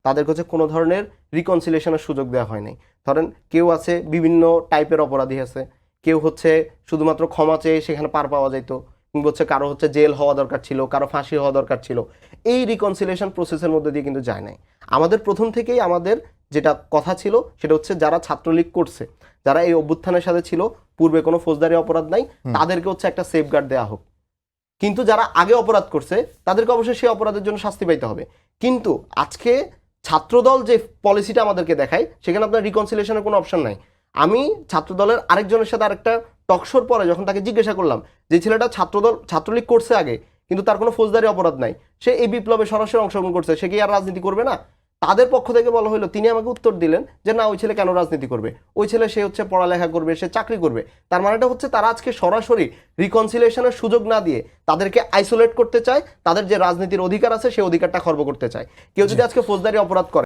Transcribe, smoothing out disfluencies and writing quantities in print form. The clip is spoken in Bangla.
তাদেরকে হচ্ছে কোনো ধরনের রিকনসিলিয়েশনের সুযোগ দেওয়া হয় নাই। ধরেন কেউ আছে বিভিন্ন টাইপের অপরাধী আছে, কেউ হচ্ছে শুধুমাত্র ক্ষমা চেয়ে সেখানে পার পাওয়া যেত, কিংবা হচ্ছে কারো হচ্ছে জেল হওয়া দরকার ছিল, কারো ফাঁসি হওয়া দরকার ছিল। এই রিকনসিলিয়েশন প্রসেসের মধ্যে দিয়ে কিন্তু যায় নাই। আমাদের প্রথম থেকেই আমাদের যেটা কথা ছিল সেটা হচ্ছে যারা ছাত্রলীগ করছে, যারা এই অভ্যুত্থানের সাথে ছিল, পূর্বে কোনো ফৌজদারি অপরাধ নাই, তাদেরকে হচ্ছে একটা সেফগার্ড দেওয়া হোক। কিন্তু যারা আগে অপরাধ করছে তাদেরকে অবশ্যই সেই অপরাধের জন্য শাস্তি পাইতে হবে। কিন্তু আজকে ছাত্রদল যে পলিসিটা আমাদেরকে দেখায় সেখানে আপনার রিকনসিলিয়েশনের কোনো অপশন নাই। আমি ছাত্রদলের আরেকজনের সাথে আরেকটা টকশোর পরে যখন তাকে জিজ্ঞাসা করলাম যে ছেলেটা ছাত্রলীগ করছে আগে কিন্তু তার কোনো ফৌজদারি অপরাধ নাই, সে এই বিপ্লবে সরাসরি অংশগ্রহণ করছে, সে কি আর রাজনীতি করবে না? তাদের পক্ষ থেকে বলা হলো, তিনি আমাকে উত্তর দিলেন যে না, ওই ছেলে কেন রাজনীতি করবে, ওই ছেলে সে হচ্ছে পড়ালেখা করবে, সে চাকরি করবে। তার মানেটা হচ্ছে তারা আজকে সরাসরি রিকনসিলিয়েশনের সুযোগ না দিয়ে তাদেরকে আইসোলেট করতে চায়, তাদের যে রাজনীতির অধিকার আছে সেই অধিকারটা খর্ব করতে চায়। কেউ যদি আজকে ফৌজদারি অপরাধ করে